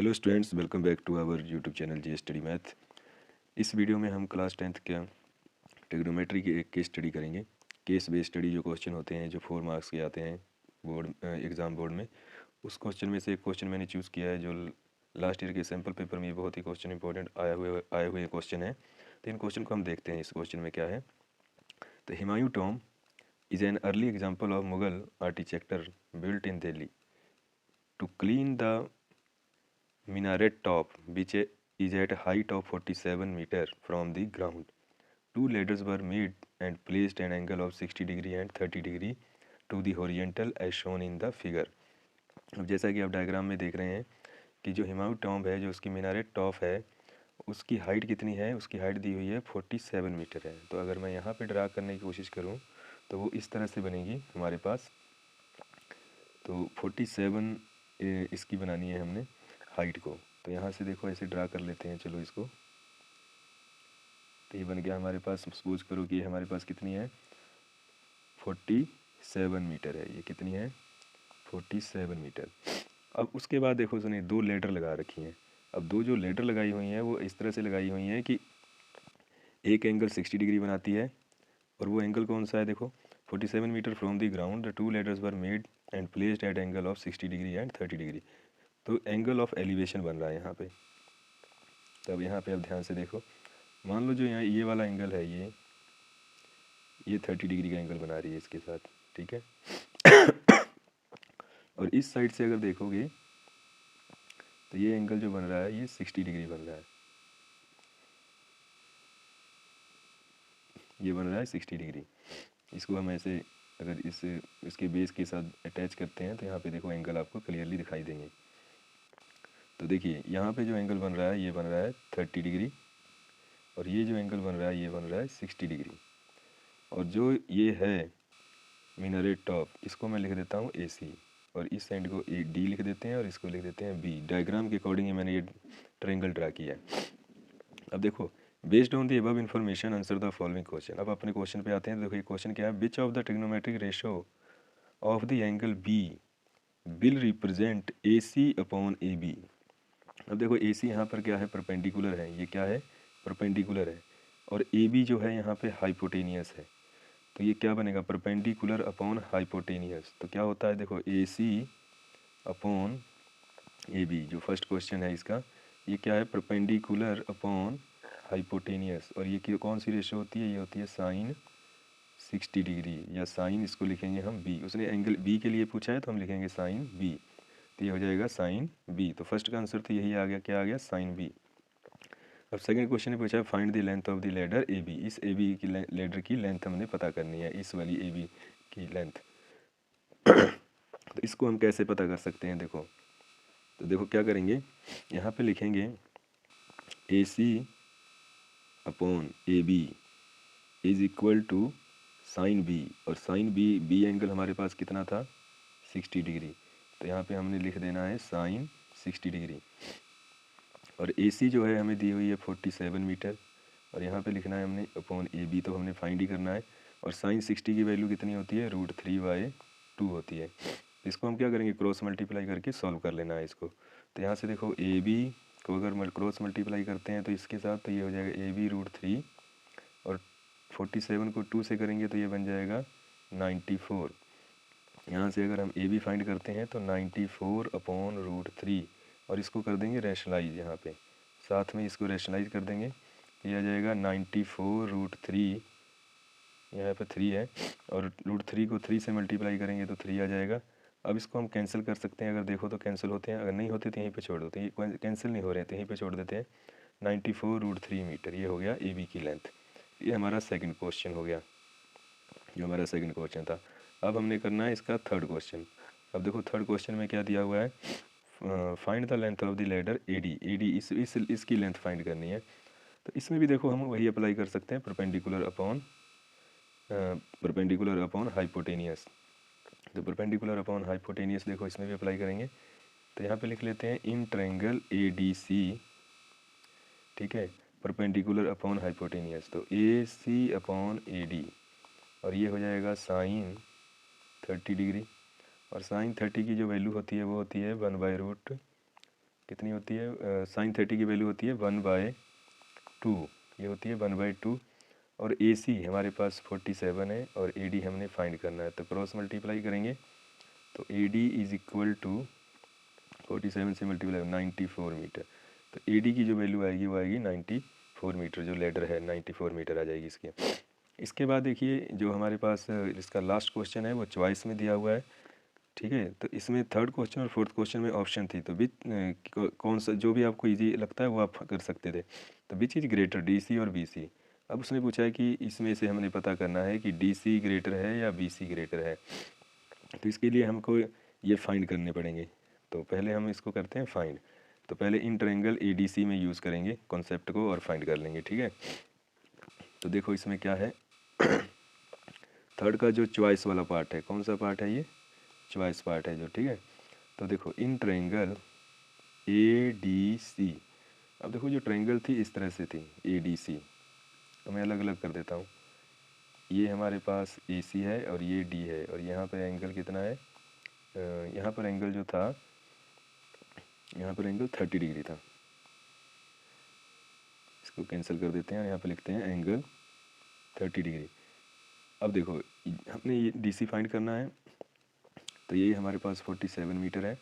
Hello students, welcome back to our YouTube channel G study math. इस video में हम class 10th के trigonometry की एक केस स्टडी करेंगे। केस बेस्ड स्टडी जो क्वेश्चन होते हैं जो 4 मार्क्स के आते हैं एग्ज़ाम बोर्ड में, उस क्वेश्चन में से एक क्वेश्चन मैंने चूज़ किया है जो लास्ट ईयर के सैम्पल पेपर में बहुत ही क्वेश्चन इंपॉर्टेंट आए हुए क्वेश्चन है। तो इन क्वेश्चन को हम देखते हैं। इस क्वेश्चन में क्या है, तो Humayun tomb is an early example of Mughal architecture built in Delhi to clean the minaret top, which is at a height of 47 meters from the ground. Two ladders were made and placed an angle of 60 degree and 30 degree to the horizontal as shown in the figure. अब जैसा कि आप diagram में देख रहे हैं कि जो हुमायूं टॉम्ब है, जो उसकी minaret टॉप है, उसकी हाइट कितनी है, उसकी हाइट दी हुई है 47 मीटर है। तो अगर मैं यहाँ पे ड्रा करने की कोशिश करूँ तो वो इस तरह से बनेगी हमारे पास। तो 47 इसकी बनानी है हमने हाइट को। तो यहाँ से देखो ऐसे ड्रा कर लेते हैं, चलो इसको। तो ये बन गया हमारे पास। सपोज करो कि हमारे पास कितनी है, 47 मीटर है। ये कितनी है, 47 मीटर। अब उसके बाद देखो सुनिए, दो लेडर लगा रखी हैं। अब दो जो लेडर लगाई हुई हैं वो इस तरह से लगाई हुई हैं कि एक एंगल 60 डिग्री बनाती है, और वो एंगल कौन सा है, देखो 47 meter from the ground the two ladders were made and placed at angle of 60 degree and 30 degree. तो एंगल ऑफ एलिवेशन बन रहा है यहाँ पे। तब यहाँ पे अब ध्यान से देखो, मान लो जो यहाँ ये वाला एंगल है, ये 30 डिग्री का एंगल बना रही है इसके साथ, ठीक है। और इस साइड से अगर देखोगे तो ये एंगल जो बन रहा है ये 60 डिग्री बन रहा है। ये बन रहा है 60 डिग्री। इसको हम ऐसे अगर इसके बेस के साथ अटैच करते हैं तो यहाँ पे देखो एंगल आपको क्लियरली दिखाई देंगे। तो देखिए यहाँ पे जो एंगल बन रहा है ये बन रहा है 30 डिग्री, और ये जो एंगल बन रहा है ये बन रहा है 60 डिग्री। और जो ये है minaret टॉप, इसको मैं लिख देता हूँ AC, और इस साइड को D लिख देते हैं और इसको लिख देते हैं B। डायग्राम के अकॉर्डिंग मैंने ये ट्रायंगल ड्रा किया है। अब देखो, based on the above information answer the following question. अब अपने क्वेश्चन पे आते हैं। देखो ये क्वेश्चन क्या है, which of the trigonometric ratio of the angle B will represent AC upon AB। अब देखो AC यहाँ पर क्या है, परपेंडिकुलर है। ये क्या है, परपेंडिकुलर है। और AB जो है यहाँ पे हाइपोटेनियस है। तो ये क्या बनेगा, परपेंडिकुलर अपॉन हाइपोटेनियस। तो क्या होता है, देखो AC अपॉन AB, जो फर्स्ट क्वेश्चन है इसका, ये क्या है, परपेंडिकुलर अपॉन हाइपोटेनियस। और ये कौन सी रेशो होती है, ये होती है साइन 60 डिग्री, या साइन इसको लिखेंगे हम B। उसने एंगल B के लिए पूछा है तो हम लिखेंगे साइन B। तो ये हो जाएगा साइन B। तो फर्स्ट का आंसर तो यही आ गया, क्या आ गया, साइन B। अब सेकंड क्वेश्चन में पूछा है find the length of the ladder AB। इस AB की लेडर की लेंथ हमने पता करनी है, इस वाली AB की लेंथ। तो इसको हम कैसे पता कर सकते हैं, देखो तो देखो क्या करेंगे, यहाँ पे लिखेंगे AC upon AB is equal to sine B। और साइन B एंगल हमारे पास कितना था, 60 डिग्री। तो यहाँ पे हमने लिख देना है साइन 60 डिग्री। और AC जो है हमें दी हुई है 47 मीटर, और यहाँ पे लिखना है हमने अपॉन AB। तो हमने फाइंड ही करना है। और साइन 60 की वैल्यू कितनी होती है, √3/2 होती है। इसको हम क्या करेंगे, क्रॉस मल्टीप्लाई करके सॉल्व कर लेना है इसको। तो यहाँ से देखो AB को अगर क्रॉस मल्टीप्लाई करते हैं तो इसके साथ, तो ये हो जाएगा AB √3, और 47 को 2 से करेंगे तो ये बन जाएगा 94। यहाँ से अगर हम AB फाइंड करते हैं तो 94 अपॉन √3, और इसको कर देंगे रैशनलाइज। यहाँ पे साथ में इसको रैशनलाइज कर देंगे, ये आ जाएगा 94 √3, यहाँ पे 3 है, और √3 को 3 से मल्टीप्लाई करेंगे तो 3 आ जाएगा। अब इसको हम कैंसिल कर सकते हैं, अगर देखो तो कैंसिल होते हैं, अगर नहीं होते तो यहीं पे छोड़ देते हैं। कैंसिल नहीं हो रहे तो यहीं पे छोड़ देते हैं। 94 √3 मीटर, ये हो गया AB की लेंथ। ये हमारा सेकंड क्वेश्चन हो गया, जो हमारा सेकंड क्वेश्चन था। अब हमने करना है इसका थर्ड क्वेश्चन। अब देखो थर्ड क्वेश्चन में क्या दिया हुआ है, find the length of the ladder AD इसकी लेंथ फाइंड करनी है। तो इसमें भी देखो हम वही अप्लाई कर सकते हैं, परपेंडिकुलर अपॉन हाइपोटेनियस। तो परपेंडिकुलर अपॉन हाइपोटेनियस देखो इसमें भी अप्लाई करेंगे। तो यहाँ पे लिख लेते हैं इन ट्रायंगल ADC, ठीक है, परपेंडिकुलर अपॉन हाइपोटेनियस। तो AC अपॉन AD, और ये हो जाएगा साइन 30 डिग्री। और साइन 30 की जो वैल्यू होती है वो होती है 1/√3 कितनी होती है, साइन 30 की वैल्यू होती है 1/2, ये होती है 1/2। और ए सी हमारे पास 47 है और ए डी हमने फाइंड करना है, तो क्रॉस मल्टीप्लाई करेंगे तो A D is equal to 47 से मल्टीप्लाई 94 मीटर। तो ए डी की जो वैल्यू आएगी वो आएगी 94 मीटर, जो लेडर है 94 मीटर आ जाएगी इसके। इसके बाद देखिए जो हमारे पास इसका लास्ट क्वेश्चन है वो चॉइस में दिया हुआ है, ठीक है। तो इसमें थर्ड क्वेश्चन और फोर्थ क्वेश्चन में ऑप्शन थी, तो कौन सा जो भी आपको इजी लगता है वो आप कर सकते थे। तो which is greater, D C और बी सी। अब उसने पूछा है कि इसमें से हमने पता करना है कि डी सी ग्रेटर है या बी सी ग्रेटर है। तो इसके लिए हमको ये फाइंड करने पड़ेंगे। तो पहले हम इसको करते हैं फाइंड। तो पहले in triangle A D C में यूज़ करेंगे कॉन्सेप्ट को और फाइंड कर लेंगे, ठीक है। तो देखो इसमें क्या है, थर्ड का जो चॉइस वाला पार्ट है, कौन सा पार्ट है ये, चॉइस पार्ट है जो, ठीक है। तो देखो in triangle A D C, अब देखो जो ट्रायंगल थी इस तरह से थी ए डी सी, तो मैं अलग अलग कर देता हूँ। ये हमारे पास ए सी है और ये डी है, और यहाँ पर एंगल कितना है, यहाँ पर एंगल जो था, यहाँ पर एंगल 30 डिग्री था। इसको कैंसिल कर देते हैं और यहाँ पर लिखते हैं एंगल 30 डिग्री। अब देखो हमने ये डी सी फाइंड करना है, तो ये हमारे पास 47 मीटर है।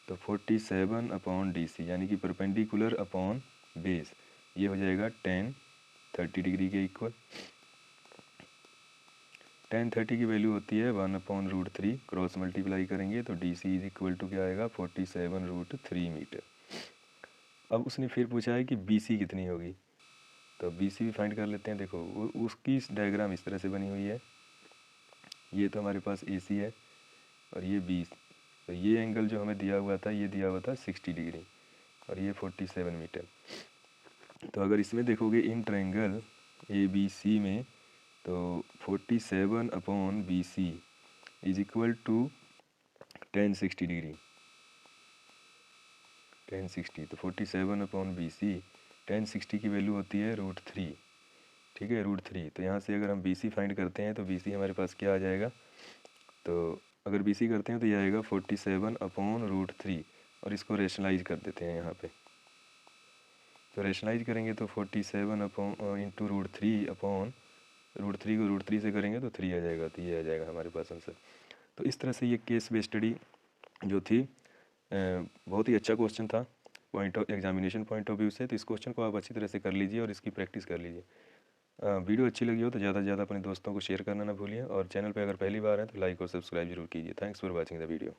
तो 47 अपॉन डी सी यानी कि परपेंडिकुलर अपॉन बेस, ये हो जाएगा 10 30 डिग्री के इक्वल। 10 30 की वैल्यू होती है 1/√3, क्रॉस मल्टीप्लाई करेंगे तो D C is equal to क्या आएगा 47√3 मीटर। अब उसने फिर पूछा है कि बी सी कितनी होगी, तो बी सी भी फाइंड कर लेते हैं। देखो उसकी डायग्राम इस तरह से बनी हुई है, ये तो हमारे पास ए सी है और ये बी, तो ये एंगल जो हमें दिया हुआ था ये दिया हुआ था 60 डिग्री और ये 47 मीटर। तो अगर इसमें देखोगे in triangle A B C में, तो 47 upon B C is equal to 1060 degree, 1060। तो 47 अपॉन बी सी 1060 की वैल्यू होती है √3, ठीक है, √3। तो यहाँ से अगर हम बी सी फाइंड करते हैं तो बी सी हमारे पास क्या आ जाएगा, तो अगर बी सी करते हैं तो ये आएगा 47 अपॉन √3, और इसको रेशनलाइज कर देते हैं यहाँ पे। तो रेशनलाइज करेंगे तो 47 अपॉन इंटू √3 अपॉन √3 को √3 से करेंगे तो 3 आ जाएगा, तो ये आ जाएगा हमारे पास आंसर। तो इस तरह से ये केस बेस्ड स्टडी जो थी बहुत ही अच्छा क्वेश्चन था point of examination point of view से। तो इस क्वेश्चन को आप अच्छी तरह से कर लीजिए और इसकी प्रैक्टिस कर लीजिए। वीडियो अच्छी लगी हो तो ज़्यादा से ज़्यादा अपने दोस्तों को शेयर करना ना भूलिए, और चैनल पे अगर पहली बार है तो लाइक और सब्सक्राइब जरूर कीजिए। Thanks for watching the video.